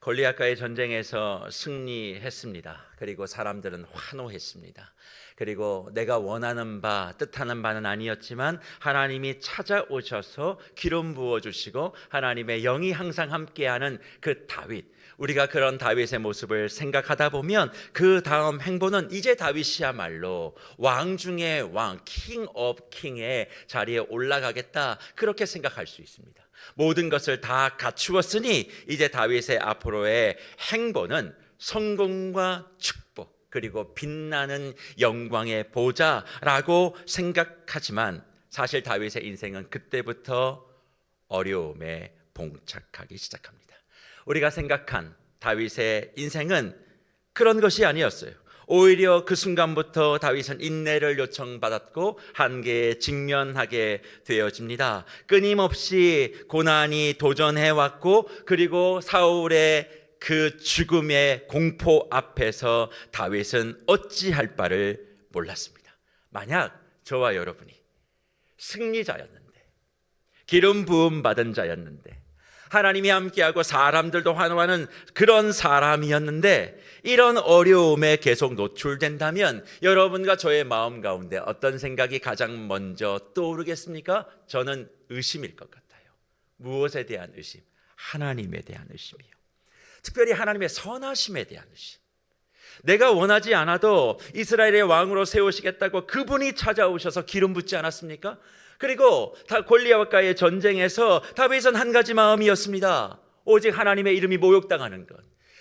골리앗과의 전쟁에서 승리했습니다. 그리고 사람들은 환호했습니다. 그리고 내가 원하는 바, 뜻하는 바는 아니었지만 하나님이 찾아오셔서 기름 부어주시고 하나님의 영이 항상 함께하는 그 다윗, 우리가 그런 다윗의 모습을 생각하다 보면 그 다음 행보는 이제 다윗이야말로 왕 중의 왕, 킹 오브 킹의 자리에 올라가겠다, 그렇게 생각할 수 있습니다. 모든 것을 다 갖추었으니 이제 다윗의 앞으로의 행보는 성공과 축복, 그리고 빛나는 영광의 보좌라고 생각하지만 사실 다윗의 인생은 그때부터 어려움에 봉착하기 시작합니다. 우리가 생각한 다윗의 인생은 그런 것이 아니었어요. 오히려 그 순간부터 다윗은 인내를 요청받았고 한계에 직면하게 되어집니다. 끊임없이 고난이 도전해왔고, 그리고 사울의 그 죽음의 공포 앞에서 다윗은 어찌할 바를 몰랐습니다. 만약 저와 여러분이 승리자였는데, 기름 부음 받은 자였는데, 하나님이 함께하고 사람들도 환호하는 그런 사람이었는데 이런 어려움에 계속 노출된다면 여러분과 저의 마음 가운데 어떤 생각이 가장 먼저 떠오르겠습니까? 저는 의심일 것 같아요. 무엇에 대한 의심? 하나님에 대한 의심이요. 특별히 하나님의 선하심에 대한 의심. 내가 원하지 않아도 이스라엘의 왕으로 세우시겠다고 그분이 찾아오셔서 기름 붓지 않았습니까? 그리고 골리앗과의 전쟁에서 다윗은 한 가지 마음이었습니다. 오직 하나님의 이름이 모욕당하는 것,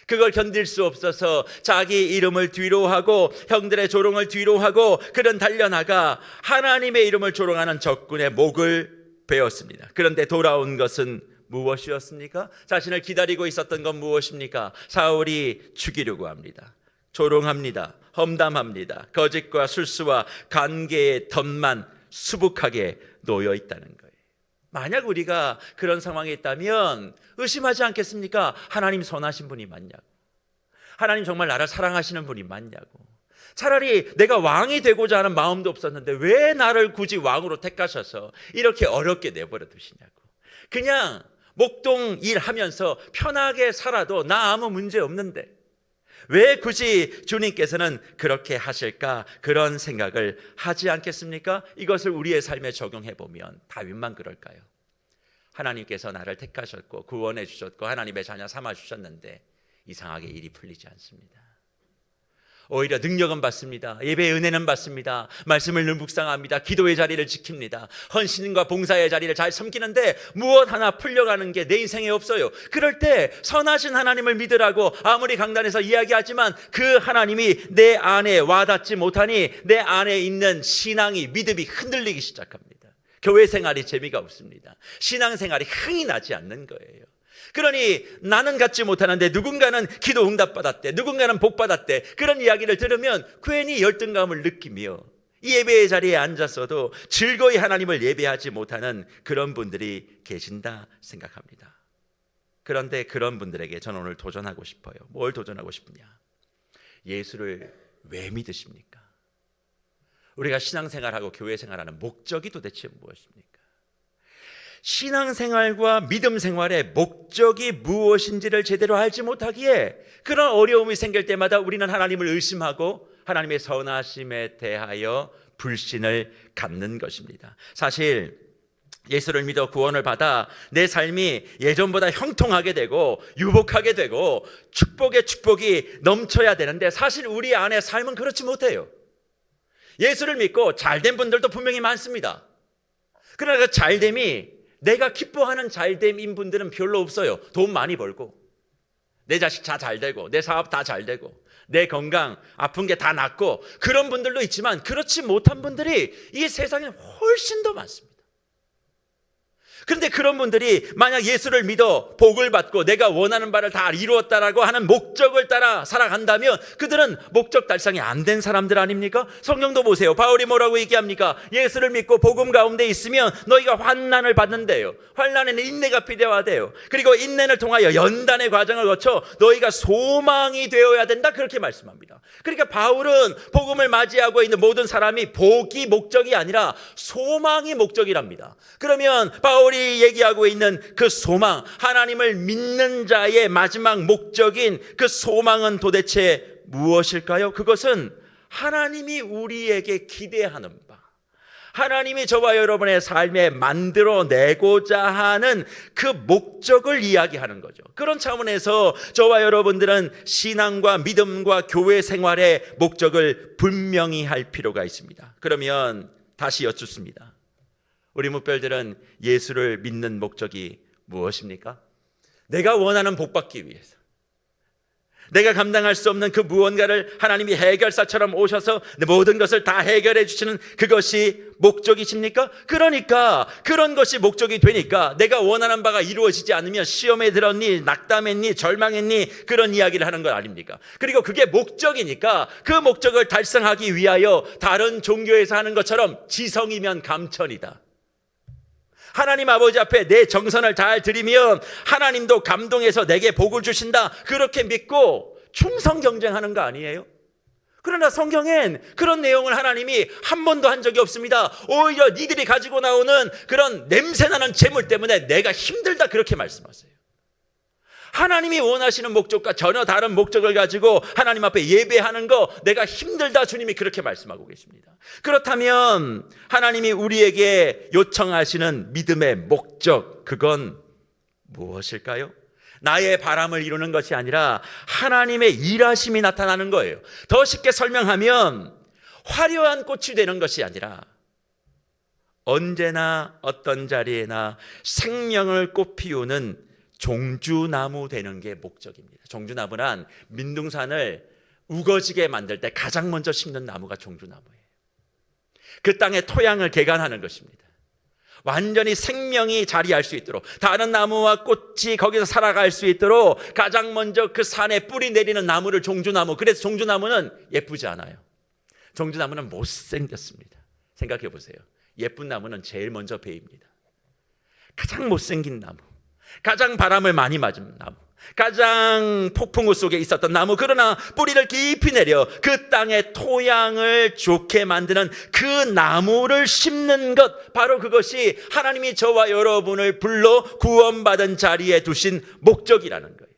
그걸 견딜 수 없어서 자기 이름을 뒤로하고 형들의 조롱을 뒤로하고 그는 달려나가 하나님의 이름을 조롱하는 적군의 목을 베었습니다. 그런데 돌아온 것은 무엇이었습니까? 자신을 기다리고 있었던 건 무엇입니까? 사울이 죽이려고 합니다. 조롱합니다. 험담합니다. 거짓과 술수와 관계의 덫만 수북하게 놓여 있다는 거예요. 만약 우리가 그런 상황에 있다면 의심하지 않겠습니까? 하나님 선하신 분이 맞냐고, 하나님 정말 나를 사랑하시는 분이 맞냐고. 차라리 내가 왕이 되고자 하는 마음도 없었는데 왜 나를 굳이 왕으로 택하셔서 이렇게 어렵게 내버려 두시냐고. 그냥 목동 일하면서 편하게 살아도 나 아무 문제 없는데 왜 굳이 주님께서는 그렇게 하실까, 그런 생각을 하지 않겠습니까? 이것을 우리의 삶에 적용해 보면 다윗만 그럴까요? 하나님께서 나를 택하셨고 구원해 주셨고 하나님의 자녀 삼아 주셨는데 이상하게 일이 풀리지 않습니다. 오히려 능력은 받습니다. 예배의 은혜는 받습니다. 말씀을 늘 묵상합니다. 기도의 자리를 지킵니다. 헌신과 봉사의 자리를 잘 섬기는데 무엇 하나 풀려가는 게 내 인생에 없어요. 그럴 때 선하신 하나님을 믿으라고 아무리 강단에서 이야기하지만 그 하나님이 내 안에 와닿지 못하니 내 안에 있는 신앙이, 믿음이 흔들리기 시작합니다. 교회 생활이 재미가 없습니다. 신앙 생활이 흥이 나지 않는 거예요. 그러니 나는 갖지 못하는데 누군가는 기도 응답받았대, 누군가는 복받았대, 그런 이야기를 들으면 괜히 열등감을 느끼며 이 예배의 자리에 앉았어도 즐거이 하나님을 예배하지 못하는 그런 분들이 계신다 생각합니다. 그런데 그런 분들에게 저는 오늘 도전하고 싶어요. 뭘 도전하고 싶으냐? 예수를 왜 믿으십니까? 우리가 신앙생활하고 교회생활하는 목적이 도대체 무엇입니까? 신앙생활과 믿음생활의 목적이 무엇인지를 제대로 알지 못하기에 그런 어려움이 생길 때마다 우리는 하나님을 의심하고 하나님의 선하심에 대하여 불신을 갖는 것입니다. 사실 예수를 믿어 구원을 받아 내 삶이 예전보다 형통하게 되고 유복하게 되고 축복의 축복이 넘쳐야 되는데 사실 우리 안에 삶은 그렇지 못해요. 예수를 믿고 잘된 분들도 분명히 많습니다. 그러나 그 잘됨이 내가 기뻐하는 잘됨인 분들은 별로 없어요. 돈 많이 벌고 내 자식 다 잘 되고 내 사업 다 잘 되고 내 건강 아픈 게 다 낫고 그런 분들도 있지만 그렇지 못한 분들이 이 세상에 훨씬 더 많습니다. 그런데 그런 분들이 만약 예수를 믿어 복을 받고 내가 원하는 바를 다 이루었다라고 하는 목적을 따라 살아간다면 그들은 목적 달성이 안 된 사람들 아닙니까? 성경도 보세요. 바울이 뭐라고 얘기합니까? 예수를 믿고 복음 가운데 있으면 너희가 환난을 받는데요, 환난에는 인내가 필요하대요. 그리고 인내를 통하여 연단의 과정을 거쳐 너희가 소망이 되어야 된다, 그렇게 말씀합니다. 그러니까 바울은 복음을 맞이하고 있는 모든 사람이 복이 목적이 아니라 소망이 목적이랍니다. 그러면 바울이 바울이 얘기하고 있는 그 소망, 하나님을 믿는 자의 마지막 목적인 그 소망은 도대체 무엇일까요? 그것은 하나님이 우리에게 기대하는 바, 하나님이 저와 여러분의 삶에 만들어내고자 하는 그 목적을 이야기하는 거죠. 그런 차원에서 저와 여러분들은 신앙과 믿음과 교회 생활의 목적을 분명히 할 필요가 있습니다. 그러면 다시 여쭙습니다. 우리 묵별들은 예수를 믿는 목적이 무엇입니까? 내가 원하는 복 받기 위해서, 내가 감당할 수 없는 그 무언가를 하나님이 해결사처럼 오셔서 모든 것을 다 해결해 주시는 그것이 목적이십니까? 그러니까 그런 것이 목적이 되니까 내가 원하는 바가 이루어지지 않으면 시험에 들었니, 낙담했니, 절망했니, 그런 이야기를 하는 것 아닙니까? 그리고 그게 목적이니까 그 목적을 달성하기 위하여 다른 종교에서 하는 것처럼 지성이면 감천이다, 하나님 아버지 앞에 내 정성을 잘 드리면 하나님도 감동해서 내게 복을 주신다, 그렇게 믿고 충성 경쟁하는 거 아니에요? 그러나 성경엔 그런 내용을 하나님이 한 번도 한 적이 없습니다. 오히려 니들이 가지고 나오는 그런 냄새나는 재물 때문에 내가 힘들다, 그렇게 말씀하세요. 하나님이 원하시는 목적과 전혀 다른 목적을 가지고 하나님 앞에 예배하는 거 내가 힘들다, 주님이 그렇게 말씀하고 계십니다. 그렇다면 하나님이 우리에게 요청하시는 믿음의 목적, 그건 무엇일까요? 나의 바람을 이루는 것이 아니라 하나님의 일하심이 나타나는 거예요. 더 쉽게 설명하면 화려한 꽃이 되는 것이 아니라 언제나 어떤 자리에나 생명을 꽃피우는 종주나무 되는 게 목적입니다. 종주나무란 민둥산을 우거지게 만들 때 가장 먼저 심는 나무가 종주나무예요. 그 땅의 토양을 개간하는 것입니다. 완전히 생명이 자리할 수 있도록, 다른 나무와 꽃이 거기서 살아갈 수 있도록 가장 먼저 그 산에 뿌리 내리는 나무를 종주나무. 그래서 종주나무는 예쁘지 않아요. 종주나무는 못생겼습니다. 생각해 보세요. 예쁜 나무는 제일 먼저 베입니다. 가장 못생긴 나무, 가장 바람을 많이 맞은 나무, 가장 폭풍우 속에 있었던 나무, 그러나 뿌리를 깊이 내려 그 땅의 토양을 좋게 만드는 그 나무를 심는 것, 바로 그것이 하나님이 저와 여러분을 불러 구원받은 자리에 두신 목적이라는 거예요.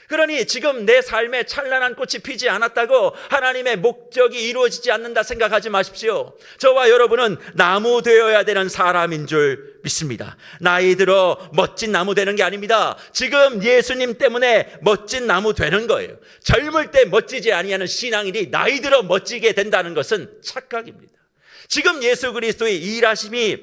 그러니 지금 내 삶에 찬란한 꽃이 피지 않았다고 하나님의 목적이 이루어지지 않는다 생각하지 마십시오. 저와 여러분은 나무 되어야 되는 사람인 줄 믿습니다. 나이 들어 멋진 나무 되는 게 아닙니다. 지금 예수님 때문에 멋진 나무 되는 거예요. 젊을 때 멋지지 아니하는 신앙인이 나이 들어 멋지게 된다는 것은 착각입니다. 지금 예수 그리스도의 일하심이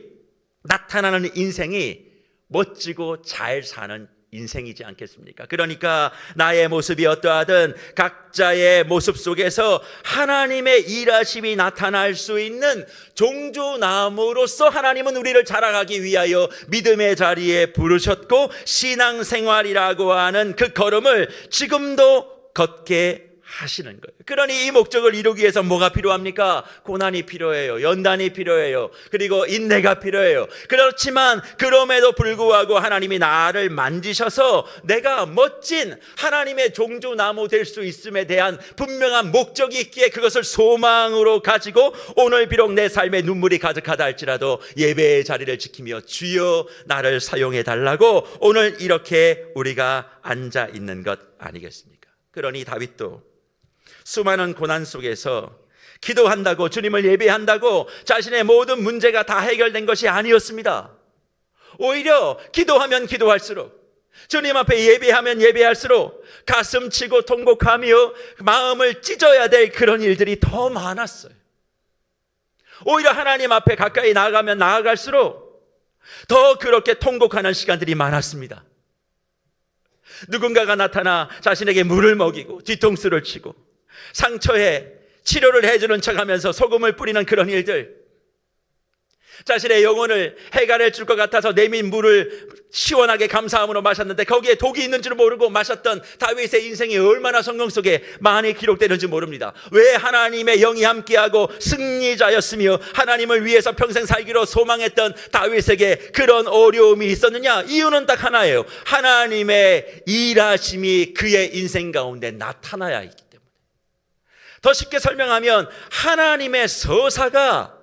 나타나는 인생이 멋지고 잘 사는 인생이지 않겠습니까? 그러니까 나의 모습이 어떠하든 각자의 모습 속에서 하나님의 일하심이 나타날 수 있는 종주나무로서 하나님은 우리를 자라가기 위하여 믿음의 자리에 부르셨고, 신앙생활이라고 하는 그 걸음을 지금도 걷게 하시는 거예요. 그러니 이 목적을 이루기 위해서 뭐가 필요합니까? 고난이 필요해요. 연단이 필요해요. 그리고 인내가 필요해요. 그렇지만 그럼에도 불구하고 하나님이 나를 만지셔서 내가 멋진 하나님의 종주나무 될 수 있음에 대한 분명한 목적이 있기에 그것을 소망으로 가지고 오늘 비록 내 삶에 눈물이 가득하다 할지라도 예배의 자리를 지키며 주여 나를 사용해 달라고 오늘 이렇게 우리가 앉아 있는 것 아니겠습니까? 그러니 다윗도 수많은 고난 속에서 기도한다고, 주님을 예배한다고 자신의 모든 문제가 다 해결된 것이 아니었습니다. 오히려 기도하면 기도할수록, 주님 앞에 예배하면 예배할수록 가슴 치고 통곡하며 마음을 찢어야 될 그런 일들이 더 많았어요. 오히려 하나님 앞에 가까이 나아가면 나아갈수록 더 그렇게 통곡하는 시간들이 많았습니다. 누군가가 나타나 자신에게 물을 먹이고 뒤통수를 치고 상처에 치료를 해주는 척하면서 소금을 뿌리는 그런 일들, 자신의 영혼을 해갈해 줄 것 같아서 내민 물을 시원하게 감사함으로 마셨는데 거기에 독이 있는 줄 모르고 마셨던 다윗의 인생이 얼마나 성경 속에 많이 기록되는지 모릅니다. 왜 하나님의 영이 함께하고 승리자였으며 하나님을 위해서 평생 살기로 소망했던 다윗에게 그런 어려움이 있었느냐? 이유는 딱 하나예요. 하나님의 일하심이 그의 인생 가운데 나타나야 했기 때문에. 더 쉽게 설명하면 하나님의 서사가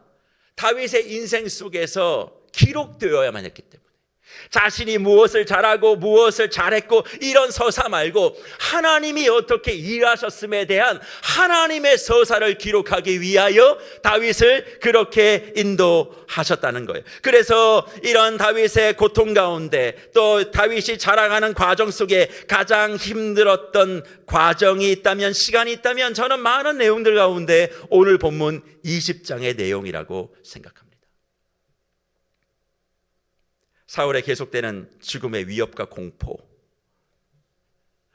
다윗의 인생 속에서 기록되어야만 했기 때문에, 자신이 무엇을 잘하고 무엇을 잘했고 이런 서사 말고 하나님이 어떻게 일하셨음에 대한 하나님의 서사를 기록하기 위하여 다윗을 그렇게 인도하셨다는 거예요. 그래서 이런 다윗의 고통 가운데 또 다윗이 자라가는 과정 속에 가장 힘들었던 과정이 있다면, 시간이 있다면 저는 많은 내용들 가운데 오늘 본문 20장의 내용이라고 생각합니다. 사울의 계속되는 죽음의 위협과 공포,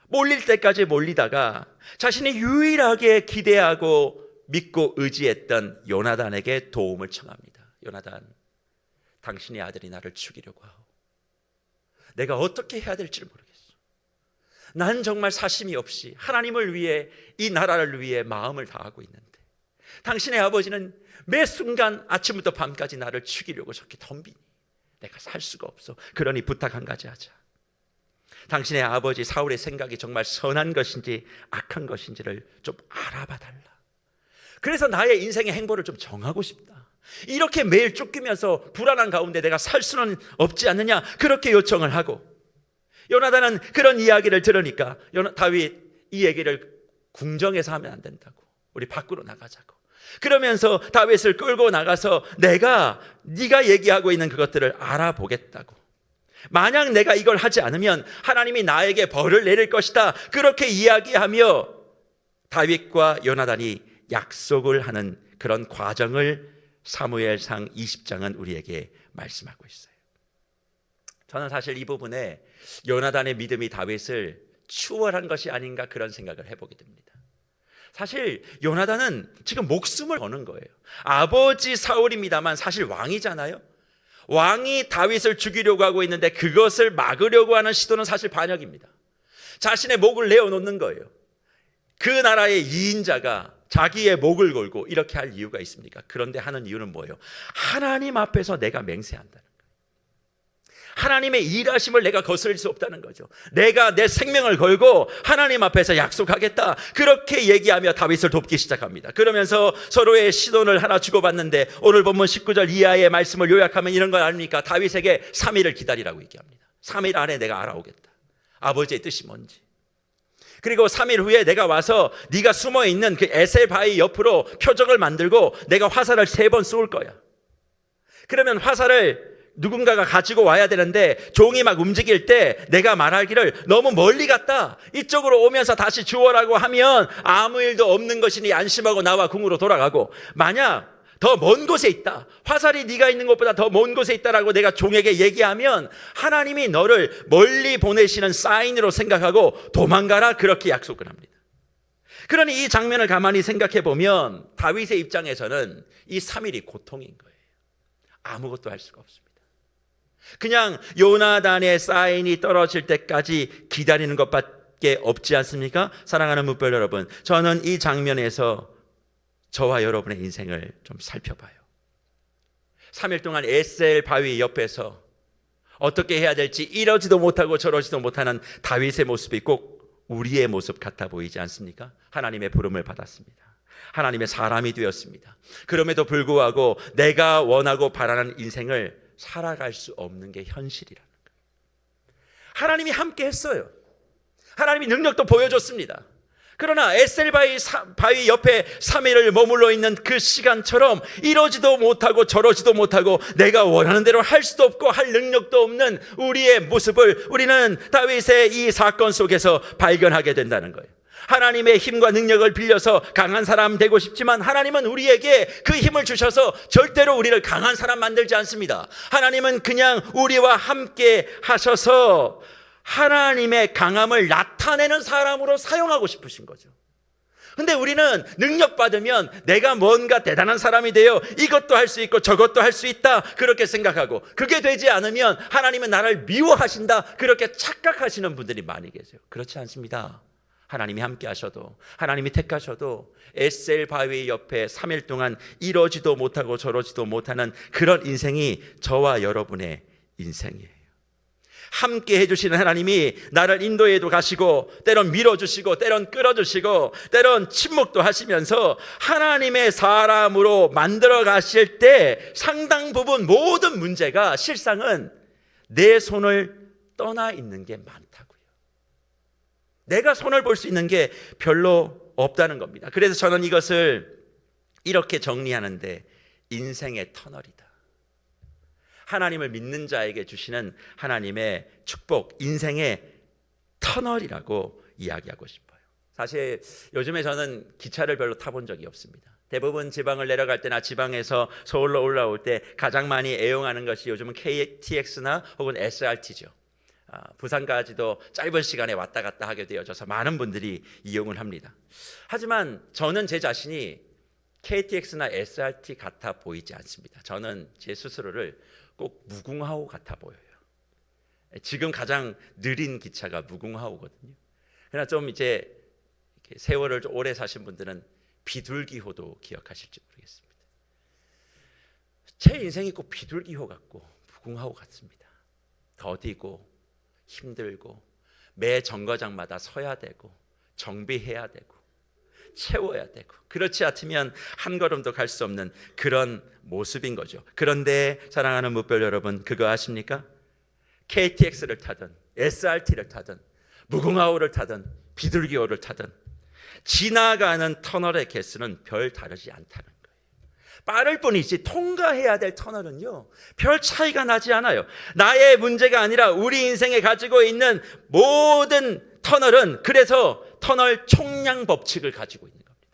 몰릴 때까지 몰리다가 자신이 유일하게 기대하고 믿고 의지했던 요나단에게 도움을 청합니다. 요나단, 당신의 아들이 나를 죽이려고 하오. 내가 어떻게 해야 될지를 모르겠어. 난 정말 사심이 없이 하나님을 위해, 이 나라를 위해 마음을 다하고 있는데 당신의 아버지는 매 순간 아침부터 밤까지 나를 죽이려고 저렇게 덤비니 내가 살 수가 없어. 그러니 부탁 한 가지 하자. 당신의 아버지 사울의 생각이 정말 선한 것인지 악한 것인지를 좀 알아봐 달라. 그래서 나의 인생의 행보를 좀 정하고 싶다. 이렇게 매일 쫓기면서 불안한 가운데 내가 살 수는 없지 않느냐, 그렇게 요청을 하고, 요나단은 그런 이야기를 들으니까 다윗 이 얘기를 궁정에서 하면 안 된다고, 우리 밖으로 나가자고. 그러면서 다윗을 끌고 나가서 네가 얘기하고 있는 그것들을 알아보겠다고, 만약 내가 이걸 하지 않으면 하나님이 나에게 벌을 내릴 것이다, 그렇게 이야기하며 다윗과 요나단이 약속을 하는 그런 과정을 사무엘상 20장은 우리에게 말씀하고 있어요. 저는 사실 이 부분에 요나단의 믿음이 다윗을 추월한 것이 아닌가 그런 생각을 해보게 됩니다. 사실 요나단은 지금 목숨을 거는 거예요. 아버지 사울입니다만 사실 왕이잖아요. 왕이 다윗을 죽이려고 하고 있는데 그것을 막으려고 하는 시도는 사실 반역입니다. 자신의 목을 내어놓는 거예요. 그 나라의 2인자가 자기의 목을 걸고 이렇게 할 이유가 있습니까? 그런데 하는 이유는 뭐예요? 하나님 앞에서 내가 맹세한다는 거예요. 하나님의 일하심을 내가 거스릴 수 없다는 거죠. 내가 내 생명을 걸고 하나님 앞에서 약속하겠다, 그렇게 얘기하며 다윗을 돕기 시작합니다. 그러면서 서로의 시돈을 하나 주고받는데 오늘 본문 19절 이하의 말씀을 요약하면 이런 거 아닙니까? 다윗에게 3일을 기다리라고 얘기합니다. 3일 안에 내가 알아오겠다, 아버지의 뜻이 뭔지. 그리고 3일 후에 내가 와서 네가 숨어있는 그 에셀 바위 옆으로 표적을 만들고 내가 화살을 3번 쏠 거야. 그러면 화살을 누군가가 가지고 와야 되는데 종이 막 움직일 때 내가 말하기를 너무 멀리 갔다 이쪽으로 오면서 다시 주워라고 하면 아무 일도 없는 것이니 안심하고 나와 궁으로 돌아가고, 만약 더 먼 곳에 있다, 화살이 네가 있는 곳보다 더 먼 곳에 있다라고 내가 종에게 얘기하면 하나님이 너를 멀리 보내시는 사인으로 생각하고 도망가라, 그렇게 약속을 합니다. 그러니 이 장면을 가만히 생각해 보면 다윗의 입장에서는 이 3일이 고통인 거예요. 아무것도 할 수가 없습니다. 그냥 요나단의 사인이 떨어질 때까지 기다리는 것밖에 없지 않습니까? 사랑하는 뭇별 여러분, 저는 이 장면에서 저와 여러분의 인생을 좀 살펴봐요. 3일 동안 에셀 바위 옆에서 어떻게 해야 될지 이러지도 못하고 저러지도 못하는 다윗의 모습이 꼭 우리의 모습 같아 보이지 않습니까? 하나님의 부름을 받았습니다. 하나님의 사람이 되었습니다. 그럼에도 불구하고 내가 원하고 바라는 인생을 살아갈 수 없는 게 현실이라는 거예요. 하나님이 함께 했어요. 하나님이 능력도 보여줬습니다. 그러나 에셀 바위 옆에 3일을 머물러 있는 그 시간처럼 이러지도 못하고 저러지도 못하고 내가 원하는 대로 할 수도 없고 할 능력도 없는 우리의 모습을 우리는 다윗의 이 사건 속에서 발견하게 된다는 거예요. 하나님의 힘과 능력을 빌려서 강한 사람 되고 싶지만 하나님은 우리에게 그 힘을 주셔서 절대로 우리를 강한 사람 만들지 않습니다. 하나님은 그냥 우리와 함께 하셔서 하나님의 강함을 나타내는 사람으로 사용하고 싶으신 거죠. 근데 우리는 능력 받으면 내가 뭔가 대단한 사람이 되어 이것도 할 수 있고 저것도 할 수 있다, 그렇게 생각하고, 그게 되지 않으면 하나님은 나를 미워하신다, 그렇게 착각하시는 분들이 많이 계세요. 그렇지 않습니다. 하나님이 함께 하셔도, 하나님이 택하셔도 에셀 바위 옆에 3일 동안 이러지도 못하고 저러지도 못하는 그런 인생이 저와 여러분의 인생이에요. 함께 해주시는 하나님이 나를 인도에도 가시고 때론 밀어주시고 때론 끌어주시고 때론 침묵도 하시면서 하나님의 사람으로 만들어 가실 때 상당 부분 모든 문제가 실상은 내 손을 떠나 있는 게 많다고요. 내가 손을 볼 수 있는 게 별로 없다는 겁니다. 그래서 저는 이것을 이렇게 정리하는데 인생의 터널이다. 하나님을 믿는 자에게 주시는 하나님의 축복, 인생의 터널이라고 이야기하고 싶어요. 사실 요즘에 저는 기차를 별로 타본 적이 없습니다. 대부분 지방을 내려갈 때나 지방에서 서울로 올라올 때 가장 많이 애용하는 것이 요즘은 KTX나 혹은 SRT죠. 부산까지도 짧은 시간에 왔다 갔다 하게 되어져서 많은 분들이 이용을 합니다. 하지만 저는 제 자신이 KTX나 SRT 같아 보이지 않습니다. 저는 제 스스로를 꼭 무궁화호 같아 보여요. 지금 가장 느린 기차가 무궁화호거든요. 그러나 좀 이제 세월을 좀 오래 사신 분들은 비둘기호도 기억하실지 모르겠습니다. 제 인생이 꼭 비둘기호 같고 무궁화호 같습니다. 더디고 힘들고 매 정거장마다 서야 되고 정비해야 되고 채워야 되고, 그렇지 않으면 한 걸음도 갈 수 없는 그런 모습인 거죠. 그런데 사랑하는 무별 여러분, 그거 아십니까? KTX를 타든 SRT를 타든 무궁화호를 타든 비둘기호를 타든 지나가는 터널의 개수는 별 다르지 않다는 거예요. 빠를 뿐이지 통과해야 될 터널은요 별 차이가 나지 않아요. 나의 문제가 아니라 우리 인생에 가지고 있는 모든 터널은 그래서 터널 총량 법칙을 가지고 있는 겁니다.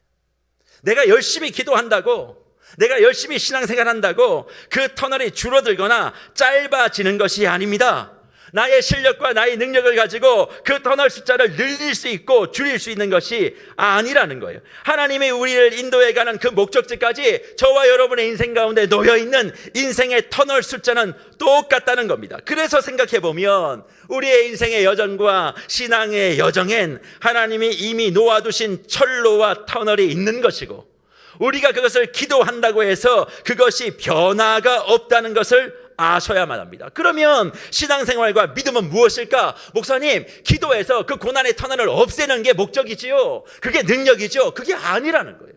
내가 열심히 기도한다고, 내가 열심히 신앙생활한다고 그 터널이 줄어들거나 짧아지는 것이 아닙니다. 나의 실력과 나의 능력을 가지고 그 터널 숫자를 늘릴 수 있고 줄일 수 있는 것이 아니라는 거예요. 하나님이 우리를 인도해가는 그 목적지까지 저와 여러분의 인생 가운데 놓여있는 인생의 터널 숫자는 똑같다는 겁니다. 그래서 생각해보면 우리의 인생의 여정과 신앙의 여정엔 하나님이 이미 놓아두신 철로와 터널이 있는 것이고, 우리가 그것을 기도한다고 해서 그것이 변화가 없다는 것을 아셔야만 합니다. 그러면 신앙생활과 믿음은 무엇일까? 목사님, 기도해서 그 고난의 터널을 없애는 게 목적이지요, 그게 능력이죠. 그게 아니라는 거예요.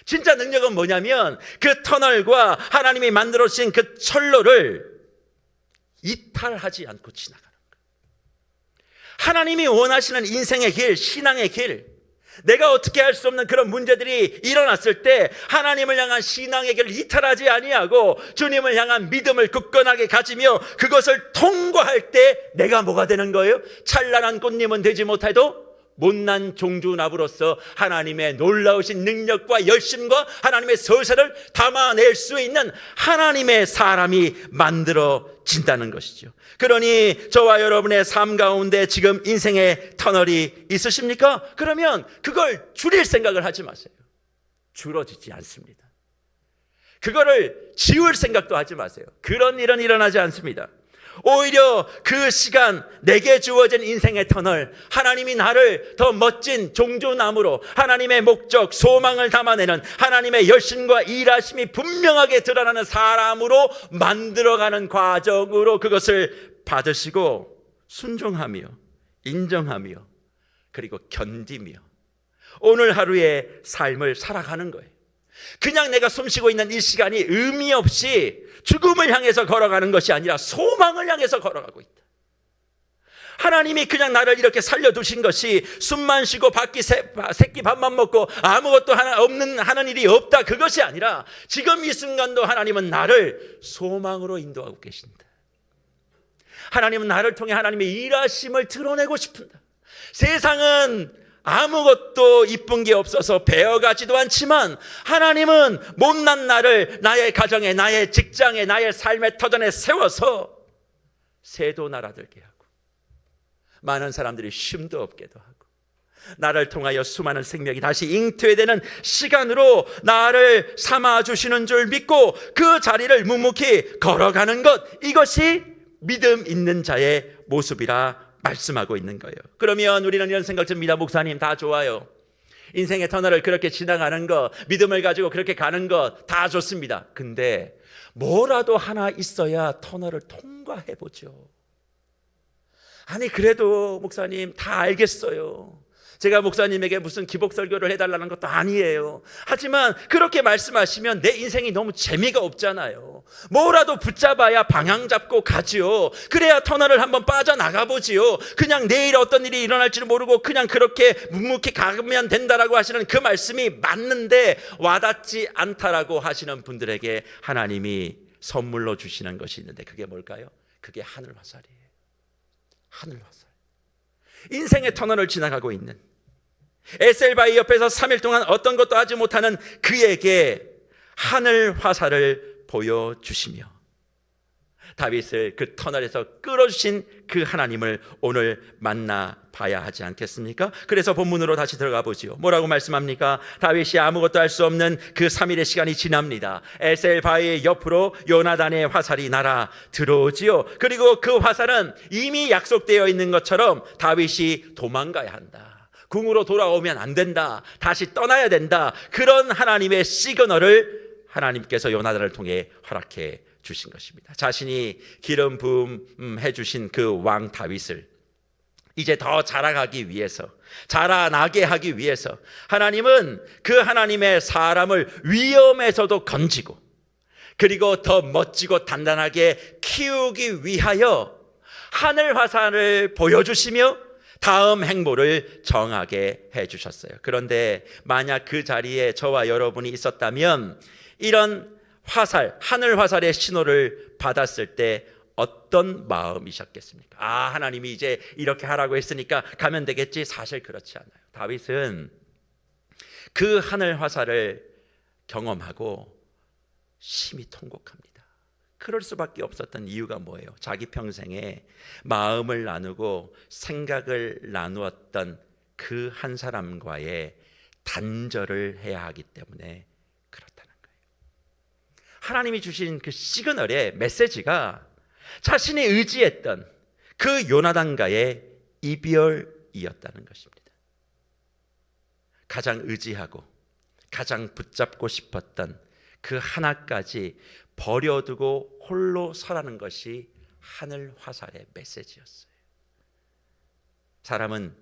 진짜 능력은 뭐냐면 그 터널과 하나님이 만들어 주신 그 철로를 이탈하지 않고 지나가는 거예요. 하나님이 원하시는 인생의 길, 신앙의 길, 내가 어떻게 할 수 없는 그런 문제들이 일어났을 때 하나님을 향한 신앙의 길을 이탈하지 아니하고 주님을 향한 믿음을 굳건하게 가지며 그것을 통과할 때 내가 뭐가 되는 거예요? 찬란한 꽃님은 되지 못해도 못난 종주나무로서 하나님의 놀라우신 능력과 열심과 하나님의 서세를 담아낼 수 있는 하나님의 사람이 만들어진다는 것이죠. 그러니 저와 여러분의 삶 가운데 지금 인생의 터널이 있으십니까? 그러면 그걸 줄일 생각을 하지 마세요. 줄어지지 않습니다. 그거를 지울 생각도 하지 마세요. 그런 일은 일어나지 않습니다. 오히려 그 시간, 내게 주어진 인생의 터널, 하나님이 나를 더 멋진 종주나무로 하나님의 목적, 소망을 담아내는 하나님의 열심과 일하심이 분명하게 드러나는 사람으로 만들어가는 과정으로 그것을 받으시고 순종하며 인정하며 그리고 견디며 오늘 하루의 삶을 살아가는 거예요. 그냥 내가 숨쉬고 있는 이 시간이 의미 없이 죽음을 향해서 걸어가는 것이 아니라 소망을 향해서 걸어가고 있다. 하나님이 그냥 나를 이렇게 살려두신 것이 숨만 쉬고 새끼 밥만 먹고 아무것도 없는 하는 일이 없다, 그것이 아니라 지금 이 순간도 하나님은 나를 소망으로 인도하고 계신다. 하나님은 나를 통해 하나님의 일하심을 드러내고 싶은다. 세상은 아무것도 이쁜 게 없어서 배워가지도 않지만 하나님은 못난 나를 나의 가정에, 나의 직장에, 나의 삶의 터전에 세워서 새도 날아들게 하고 많은 사람들이 쉼도 없게도 하고 나를 통하여 수많은 생명이 다시 잉태되는 시간으로 나를 삼아주시는 줄 믿고 그 자리를 묵묵히 걸어가는 것, 이것이 믿음 있는 자의 모습이라 말씀하고 있는 거예요. 그러면 우리는 이런 생각 듭니다. 목사님, 다 좋아요. 인생의 터널을 그렇게 지나가는 것, 믿음을 가지고 그렇게 가는 것 다 좋습니다. 근데 뭐라도 하나 있어야 터널을 통과해보죠. 아니 그래도 목사님 다 알겠어요. 제가 목사님에게 무슨 기복 설교를 해달라는 것도 아니에요. 하지만 그렇게 말씀하시면 내 인생이 너무 재미가 없잖아요. 뭐라도 붙잡아야 방향 잡고 가지요. 그래야 터널을 한번 빠져나가 보지요. 그냥 내일 어떤 일이 일어날지를 모르고 그냥 그렇게 묵묵히 가면 된다라고 하시는 그 말씀이 맞는데 와닿지 않다라고 하시는 분들에게 하나님이 선물로 주시는 것이 있는데 그게 뭘까요? 그게 하늘 화살이에요. 하늘 화살. 인생의 터널을 지나가고 있는 에셀바위 옆에서 3일 동안 어떤 것도 하지 못하는 그에게 하늘 화살을 보여주시며 다윗을 그 터널에서 끌어주신 그 하나님을 오늘 만나봐야 하지 않겠습니까? 그래서 본문으로 다시 들어가 보지요. 뭐라고 말씀합니까? 다윗이 아무것도 할 수 없는 그 3일의 시간이 지납니다. 에셀바위 옆으로 요나단의 화살이 날아 들어오지요. 그리고 그 화살은 이미 약속되어 있는 것처럼 다윗이 도망가야 한다. 궁으로 돌아오면 안 된다. 다시 떠나야 된다. 그런 하나님의 시그널을 하나님께서 요나단을 통해 허락해 주신 것입니다. 자신이 기름 부음해 주신 그 왕 다윗을 이제 더 자라가기 위해서, 자라나게 하기 위해서 하나님은 그 하나님의 사람을 위험에서도 건지고 그리고 더 멋지고 단단하게 키우기 위하여 하늘 화살을 보여주시며 다음 행보를 정하게 해주셨어요. 그런데 만약 그 자리에 저와 여러분이 있었다면 이런 화살, 하늘 화살의 신호를 받았을 때 어떤 마음이셨겠습니까? 아, 하나님이 이제 이렇게 하라고 했으니까 가면 되겠지? 사실 그렇지 않아요. 다윗은 그 하늘 화살을 경험하고 심히 통곡합니다. 그럴 수밖에 없었던 이유가 뭐예요? 자기 평생에 마음을 나누고 생각을 나누었던 그 한 사람과의 단절을 해야 하기 때문에 그렇다는 거예요. 하나님이 주신 그 시그널의 메시지가 자신이 의지했던 그 요나단과의 이별이었다는 것입니다. 가장 의지하고 가장 붙잡고 싶었던 그 하나까지 버려두고 홀로 서라는 것이 하늘 화살의 메시지였어요. 사람은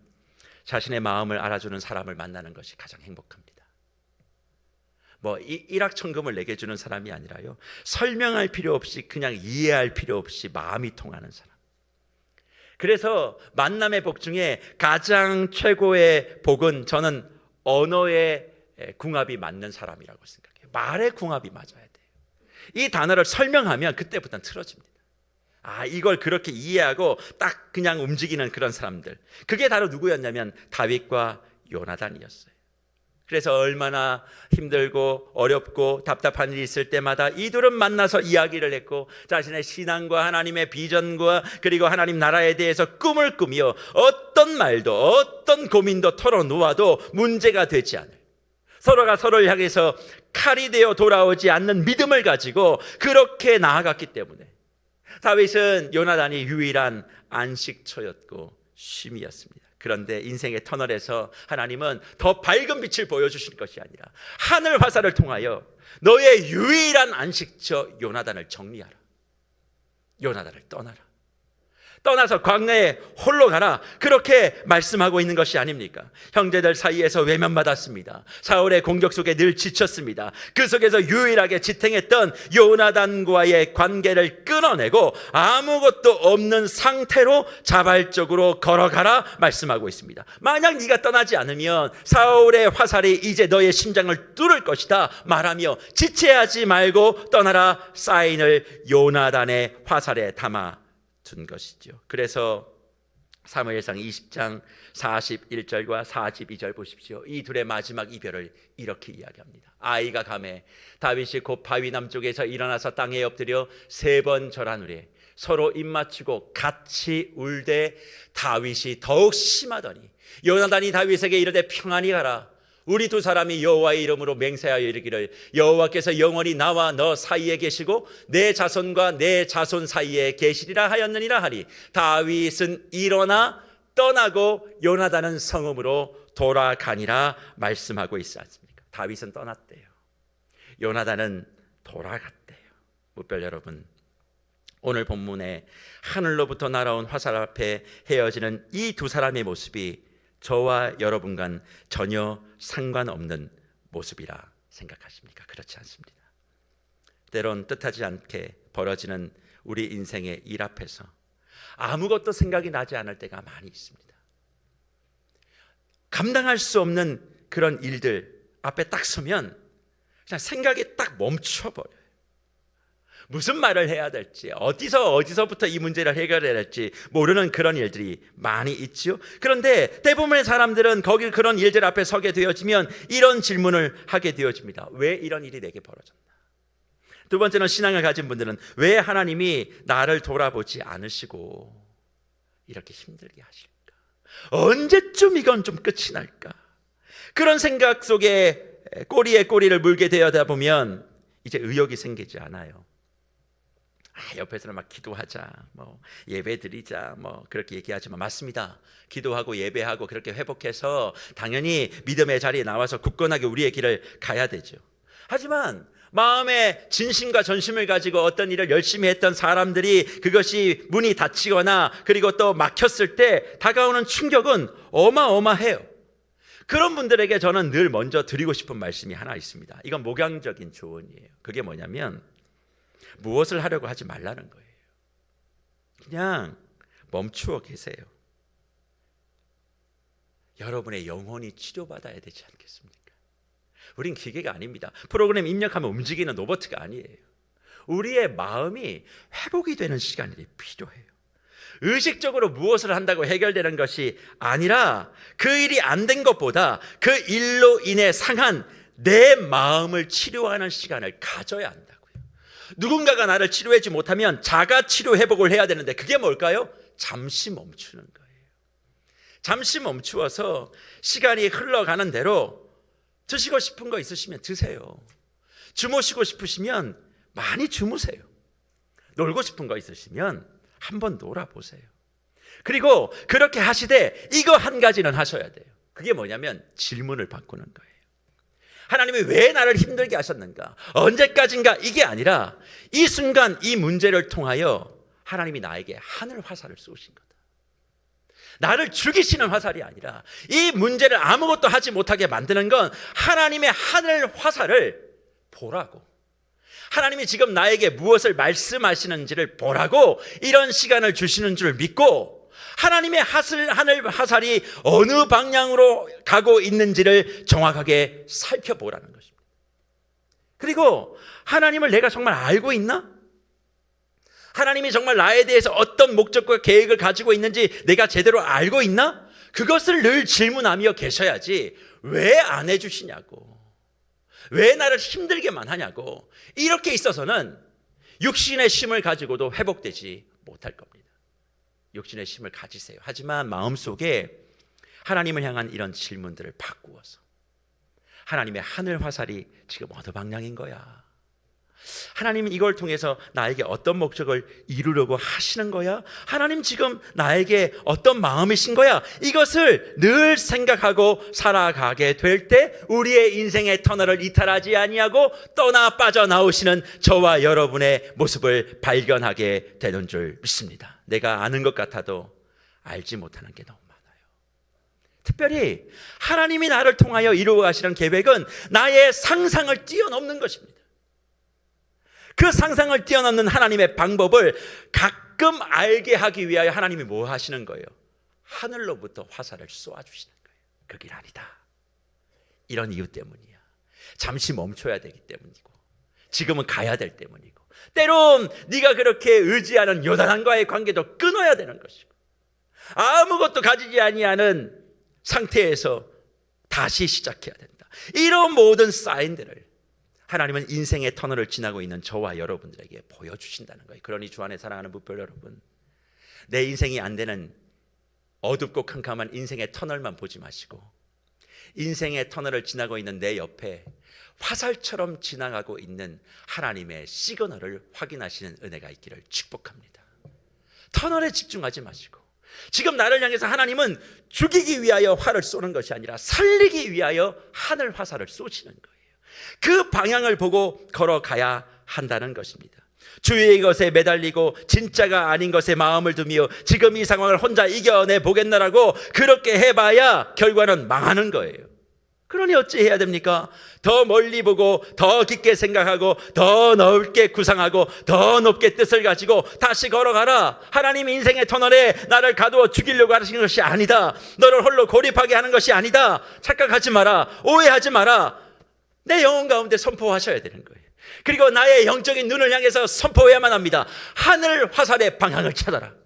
자신의 마음을 알아주는 사람을 만나는 것이 가장 행복합니다. 일확천금을 내게 주는 사람이 아니라요, 설명할 필요 없이 그냥 이해할 필요 없이 마음이 통하는 사람. 그래서 만남의 복 중에 가장 최고의 복은 저는 언어의 궁합이 맞는 사람이라고 생각해요. 말의 궁합이 맞아야 돼요. 이 단어를 설명하면 그때부터는 틀어집니다. 아, 이걸 그렇게 이해하고 딱 그냥 움직이는 그런 사람들, 그게 바로 누구였냐면 다윗과 요나단이었어요. 그래서 얼마나 힘들고 어렵고 답답한 일이 있을 때마다 이 둘은 만나서 이야기를 했고 자신의 신앙과 하나님의 비전과 그리고 하나님 나라에 대해서 꿈을 꾸며 어떤 말도 어떤 고민도 털어놓아도 문제가 되지 않을, 서로가 서로를 향해서 칼이 되어 돌아오지 않는 믿음을 가지고 그렇게 나아갔기 때문에 다윗은 요나단이 유일한 안식처였고 쉼이었습니다. 그런데 인생의 터널에서 하나님은 더 밝은 빛을 보여주실 것이 아니라 하늘 화살을 통하여 너의 유일한 안식처 요나단을 정리하라. 요나단을 떠나라. 떠나서 광야에 홀로 가라. 그렇게 말씀하고 있는 것이 아닙니까? 형제들 사이에서 외면받았습니다. 사울의 공격 속에 늘 지쳤습니다. 그 속에서 유일하게 지탱했던 요나단과의 관계를 끊어내고 아무것도 없는 상태로 자발적으로 걸어가라 말씀하고 있습니다. 만약 네가 떠나지 않으면 사울의 화살이 이제 너의 심장을 뚫을 것이다 말하며 지체하지 말고 떠나라 사인을 요나단의 화살에 담아 둔 것이죠. 그래서 사무엘상 20장 41절과 42절 보십시오. 이 둘의 마지막 이별을 이렇게 이야기합니다. 아이가 가매 다윗이 곧 바위 남쪽에서 일어나서 땅에 엎드려 3번 절한 후에 서로 입맞추고 같이 울되 다윗이 더욱 심하더니 요나단이 다윗에게 이르되 평안히 가라. 우리 두 사람이 여호와의 이름으로 맹세하여 이르기를 여호와께서 영원히 나와 너 사이에 계시고 내 자손과 내 자손 사이에 계시리라 하였느니라 하니 다윗은 일어나 떠나고 요나단은 성읍으로 돌아가니라 말씀하고 있지 않습니까? 다윗은 떠났대요. 요나단은 돌아갔대요. 무별 여러분, 오늘 본문에 하늘로부터 날아온 화살 앞에 헤어지는 이 두 사람의 모습이 저와 여러분과는 전혀 상관없는 모습이라 생각하십니까? 그렇지 않습니다. 때론 뜻하지 않게 벌어지는 우리 인생의 일 앞에서 아무것도 생각이 나지 않을 때가 많이 있습니다. 감당할 수 없는 그런 일들 앞에 딱 서면 그냥 생각이 딱 멈춰버려요. 무슨 말을 해야 될지, 어디서부터 이 문제를 해결해야 될지 모르는 그런 일들이 많이 있죠. 그런데 대부분의 사람들은 거기 그런 일들 앞에 서게 되어지면 이런 질문을 하게 되어집니다. 왜 이런 일이 내게 벌어졌나? 두 번째는, 신앙을 가진 분들은 왜 하나님이 나를 돌아보지 않으시고 이렇게 힘들게 하실까? 언제쯤 이건 좀 끝이 날까? 그런 생각 속에 꼬리에 꼬리를 물게 되어다 보면 이제 의욕이 생기지 않아요. 옆에서는 막 기도하자, 예배 드리자, 그렇게 얘기하지만 맞습니다. 기도하고 예배하고 그렇게 회복해서 당연히 믿음의 자리에 나와서 굳건하게 우리의 길을 가야 되죠. 하지만 마음에 진심과 전심을 가지고 어떤 일을 열심히 했던 사람들이 그것이 문이 닫히거나 그리고 또 막혔을 때 다가오는 충격은 어마어마해요. 그런 분들에게 저는 늘 먼저 드리고 싶은 말씀이 하나 있습니다. 이건 목양적인 조언이에요. 그게 뭐냐면 무엇을 하려고 하지 말라는 거예요. 그냥 멈추어 계세요. 여러분의 영혼이 치료받아야 되지 않겠습니까? 우린 기계가 아닙니다. 프로그램 입력하면 움직이는 로봇가 아니에요. 우리의 마음이 회복이 되는 시간이 필요해요. 의식적으로 무엇을 한다고 해결되는 것이 아니라 그 일이 안 된 것보다 그 일로 인해 상한 내 마음을 치료하는 시간을 가져야 한다고요. 누군가가 나를 치료하지 못하면 자가 치료 회복을 해야 되는데 그게 뭘까요? 잠시 멈추는 거예요. 잠시 멈추어서 시간이 흘러가는 대로 드시고 싶은 거 있으시면 드세요. 주무시고 싶으시면 많이 주무세요. 놀고 싶은 거 있으시면 한번 놀아보세요. 그리고 그렇게 하시되 이거 한 가지는 하셔야 돼요. 그게 뭐냐면 질문을 바꾸는 거예요. 하나님이 왜 나를 힘들게 하셨는가? 언제까지인가? 이게 아니라 이 순간 이 문제를 통하여 하나님이 나에게 하늘 화살을 쏘신 거다. 나를 죽이시는 화살이 아니라 이 문제를 아무것도 하지 못하게 만드는 건 하나님의 하늘 화살을 보라고, 하나님이 지금 나에게 무엇을 말씀하시는지를 보라고 이런 시간을 주시는 줄 믿고 하나님의 하늘 화살이 어느 방향으로 가고 있는지를 정확하게 살펴보라는 것입니다. 그리고 하나님을 내가 정말 알고 있나? 하나님이 정말 나에 대해서 어떤 목적과 계획을 가지고 있는지 내가 제대로 알고 있나? 그것을 늘 질문하며 계셔야지 왜 안 해주시냐고, 왜 나를 힘들게만 하냐고, 이렇게 있어서는 육신의 힘을 가지고도 회복되지 못할 겁니다. 육신의 힘을 가지세요. 하지만 마음속에 하나님을 향한 이런 질문들을 바꾸어서 하나님의 하늘 화살이 지금 어느 방향인 거야? 하나님은 이걸 통해서 나에게 어떤 목적을 이루려고 하시는 거야? 하나님 지금 나에게 어떤 마음이신 거야? 이것을 늘 생각하고 살아가게 될 때 우리의 인생의 터널을 이탈하지 아니하고 떠나 빠져나오시는 저와 여러분의 모습을 발견하게 되는 줄 믿습니다. 내가 아는 것 같아도 알지 못하는 게 너무 많아요. 특별히 하나님이 나를 통하여 이루어 가시는 계획은 나의 상상을 뛰어넘는 것입니다. 그 상상을 뛰어넘는 하나님의 방법을 가끔 알게 하기 위하여 하나님이 뭐 하시는 거예요? 하늘로부터 화살을 쏘아주시는 거예요. 그 길 아니다. 이런 이유 때문이야. 잠시 멈춰야 되기 때문이고, 지금은 가야 될 때문이고, 때론 네가 그렇게 의지하는 요단함과의 관계도 끊어야 되는 것이고, 아무것도 가지지 아니하는 상태에서 다시 시작해야 된다. 이런 모든 사인들을 하나님은 인생의 터널을 지나고 있는 저와 여러분들에게 보여주신다는 거예요. 그러니 주 안에 사랑하는 부표 여러분, 내 인생이 안 되는 어둡고 캄캄한 인생의 터널만 보지 마시고 인생의 터널을 지나고 있는 내 옆에 화살처럼 지나가고 있는 하나님의 시그널을 확인하시는 은혜가 있기를 축복합니다. 터널에 집중하지 마시고 지금 나를 향해서 하나님은 죽이기 위하여 활을 쏘는 것이 아니라 살리기 위하여 하늘 화살을 쏘시는 거예요. 그 방향을 보고 걸어가야 한다는 것입니다. 주위의 것에 매달리고 진짜가 아닌 것에 마음을 두며 지금 이 상황을 혼자 이겨내 보겠나라고 그렇게 해봐야 결과는 망하는 거예요. 그러니 어찌 해야 됩니까? 더 멀리 보고 더 깊게 생각하고 더 넓게 구상하고 더 높게 뜻을 가지고 다시 걸어가라. 하나님 인생의 터널에 나를 가두어 죽이려고 하시는 것이 아니다. 너를 홀로 고립하게 하는 것이 아니다. 착각하지 마라. 오해하지 마라. 내 영혼 가운데 선포하셔야 되는 거예요. 그리고 나의 영적인 눈을 향해서 선포해야만 합니다. 하늘 화살의 방향을 찾아라.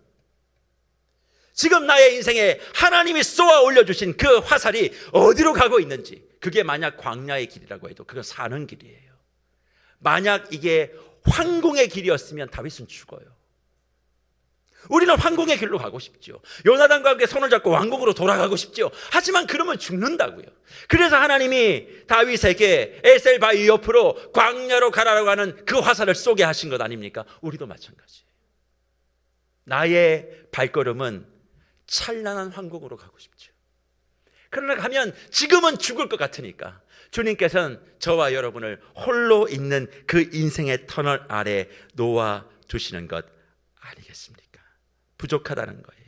지금 나의 인생에 하나님이 쏘아 올려주신 그 화살이 어디로 가고 있는지, 그게 만약 광야의 길이라고 해도 그건 사는 길이에요. 만약 이게 황궁의 길이었으면 다윗은 죽어요. 우리는 황궁의 길로 가고 싶죠. 요나단과 함께 손을 잡고 왕궁으로 돌아가고 싶죠. 하지만 그러면 죽는다고요. 그래서 하나님이 다윗에게 에셀바위 옆으로 광야로 가라라고 하는 그 화살을 쏘게 하신 것 아닙니까? 우리도 마찬가지예요. 나의 발걸음은 찬란한 황궁으로 가고 싶죠. 그러나 가면 지금은 죽을 것 같으니까 주님께서는 저와 여러분을 홀로 있는 그 인생의 터널 아래 놓아 두시는 것 아니겠습니까? 부족하다는 거예요.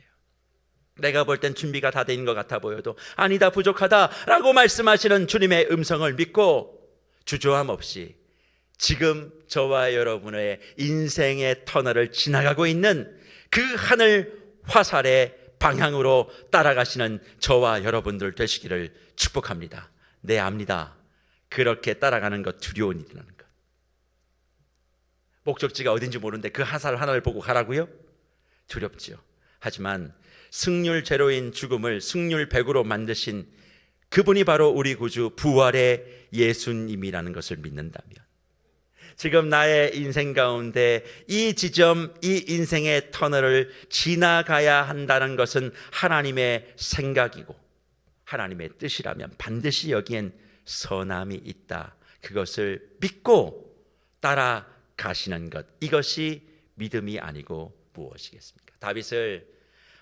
내가 볼 땐 준비가 다 된 것 같아 보여도 아니다, 부족하다라고 말씀하시는 주님의 음성을 믿고 주저함 없이 지금 저와 여러분의 인생의 터널을 지나가고 있는 그 하늘 화살의 방향으로 따라가시는 저와 여러분들 되시기를 축복합니다. 네, 압니다. 그렇게 따라가는 것 두려운 일이라는 것. 목적지가 어딘지 모르는데 그 화살 하나를 보고 가라고요? 두렵지요. 하지만 승률 제로인 죽음을 승률 100으로 만드신 그분이 바로 우리 구주 부활의 예수님이라는 것을 믿는다면, 지금 나의 인생 가운데 이 지점, 이 인생의 터널을 지나가야 한다는 것은 하나님의 생각이고 하나님의 뜻이라면 반드시 여기엔 선함이 있다. 그것을 믿고 따라가시는 것, 이것이 믿음이 아니고 무엇이겠습니까? 다윗을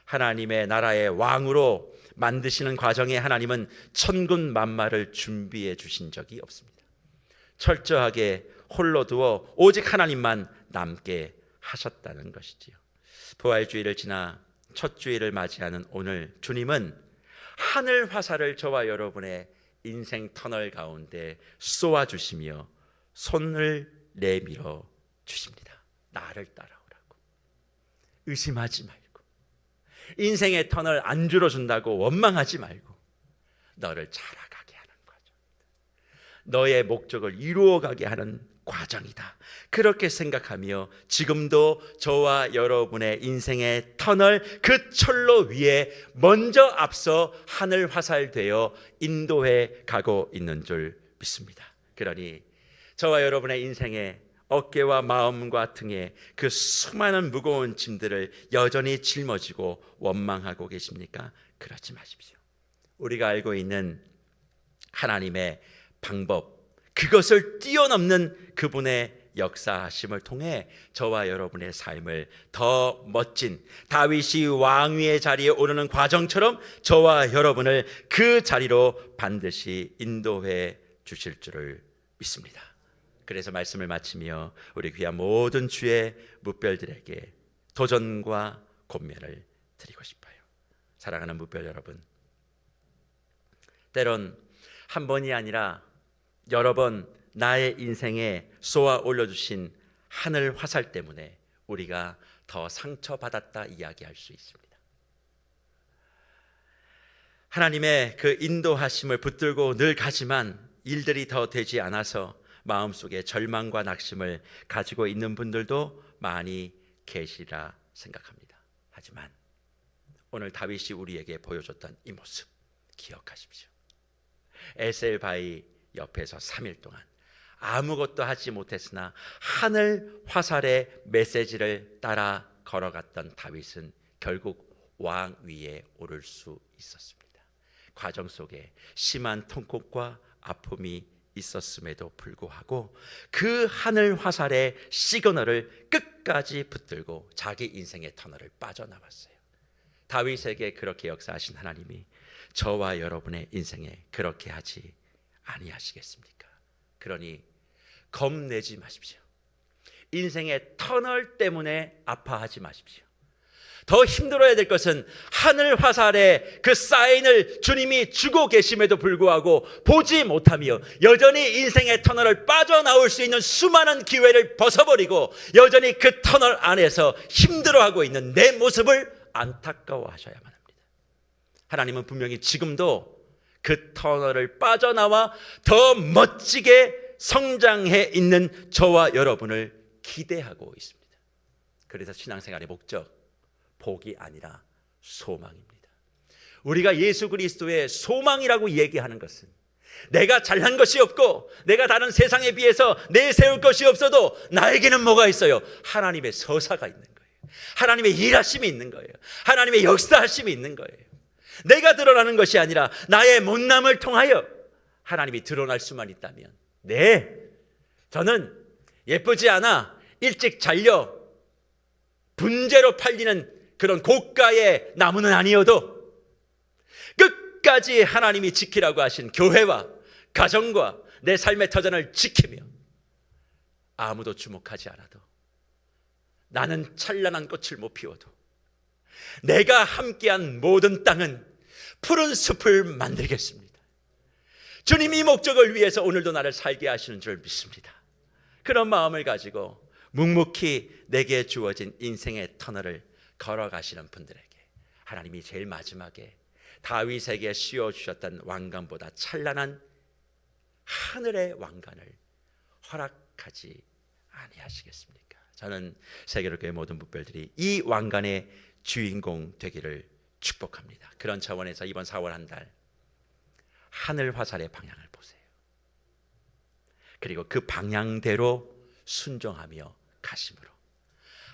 하나님의 나라의 왕으로 만드시는 과정에 하나님은 천군 만마를 준비해 주신 적이 없습니다. 철저하게 홀로 두어 오직 하나님만 남게 하셨다는 것이지요. 부활주의를 지나 첫 주일을 맞이하는 오늘, 주님은 하늘 화살을 저와 여러분의 인생 터널 가운데 쏘아 주시며 손을 내밀어 주십니다. 나를 따라오라고. 의심하지 말고, 인생의 터널 안 줄여준다고 원망하지 말고 너를 자라가게 하는 과정이다. 너의 목적을 이루어가게 하는 과정이다. 그렇게 생각하며 지금도 저와 여러분의 인생의 터널, 그 철로 위에 먼저 앞서 하늘 화살되어 인도해 가고 있는 줄 믿습니다. 그러니 저와 여러분의 인생에 어깨와 마음과 등에 그 수많은 무거운 짐들을 여전히 짊어지고 원망하고 계십니까? 그러지 마십시오. 우리가 알고 있는 하나님의 방법, 그것을 뛰어넘는 그분의 역사하심을 통해 저와 여러분의 삶을 더 멋진 다윗이 왕위의 자리에 오르는 과정처럼 저와 여러분을 그 자리로 반드시 인도해 주실 줄을 믿습니다. 그래서 말씀을 마치며 우리 귀한 모든 주의 뭇별들에게 도전과 권면을 드리고 싶어요. 사랑하는 뭇별 여러분, 때론 한 번이 아니라 여러 번 나의 인생에 쏘아 올려주신 하늘 화살 때문에 우리가 더 상처받았다 이야기할 수 있습니다. 하나님의 그 인도하심을 붙들고 늘 가지만 일들이 더 되지 않아서 마음속에 절망과 낙심을 가지고 있는 분들도 많이 계시리라 생각합니다. 하지만 오늘 다윗이 우리에게 보여줬던 이 모습 기억하십시오. 에셀바위 옆에서 3일 동안 아무것도 하지 못했으나 하늘 화살의 메시지를 따라 걸어갔던 다윗은 결국 왕 위에 오를 수 있었습니다. 과정 속에 심한 통곡과 아픔이 있었음에도 불구하고 그 하늘 화살의 시그널을 끝까지 붙들고 자기 인생의 터널을 빠져나왔어요. 다윗에게 그렇게 역사하신 하나님이 저와 여러분의 인생에 그렇게 하지 아니하시겠습니까? 그러니 겁내지 마십시오. 인생의 터널 때문에 아파하지 마십시오. 더 힘들어야 될 것은 하늘 화살에 그 사인을 주님이 주고 계심에도 불구하고 보지 못하며 여전히 인생의 터널을 빠져나올 수 있는 수많은 기회를 벗어버리고 여전히 그 터널 안에서 힘들어하고 있는 내 모습을 안타까워하셔야만 합니다. 하나님은 분명히 지금도 그 터널을 빠져나와 더 멋지게 성장해 있는 저와 여러분을 기대하고 있습니다. 그래서 신앙생활의 목적, 복이 아니라 소망입니다. 우리가 예수 그리스도의 소망이라고 얘기하는 것은 내가 잘난 것이 없고 내가 다른 세상에 비해서 내세울 것이 없어도 나에게는 뭐가 있어요? 하나님의 서사가 있는 거예요. 하나님의 일하심이 있는 거예요. 하나님의 역사하심이 있는 거예요. 내가 드러나는 것이 아니라 나의 못남을 통하여 하나님이 드러날 수만 있다면, 네, 저는 예쁘지 않아 일찍 잘려 분재로 팔리는 그런 고가의 나무는 아니어도 끝까지 하나님이 지키라고 하신 교회와 가정과 내 삶의 터전을 지키며 아무도 주목하지 않아도 나는 찬란한 꽃을 못 피워도 내가 함께한 모든 땅은 푸른 숲을 만들겠습니다. 주님 이 목적을 위해서 오늘도 나를 살게 하시는 줄 믿습니다. 그런 마음을 가지고 묵묵히 내게 주어진 인생의 터널을 걸어가시는 분들에게 하나님이 제일 마지막에 다윗에게 씌워주셨던 왕관보다 찬란한 하늘의 왕관을 허락하지 아니하시겠습니까? 저는 세계로교회 모든 묵별들이 이 왕관의 주인공 되기를 축복합니다. 그런 차원에서 이번 4월 한 달 하늘 화살의 방향을 보세요. 그리고 그 방향대로 순종하며 가심으로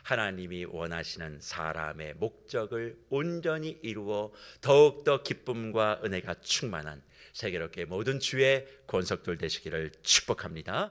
하나님이 원하시는 사람의 목적을 온전히 이루어 더욱더 기쁨과 은혜가 충만한 세계로교회 모든 주의 권속들 되시기를 축복합니다.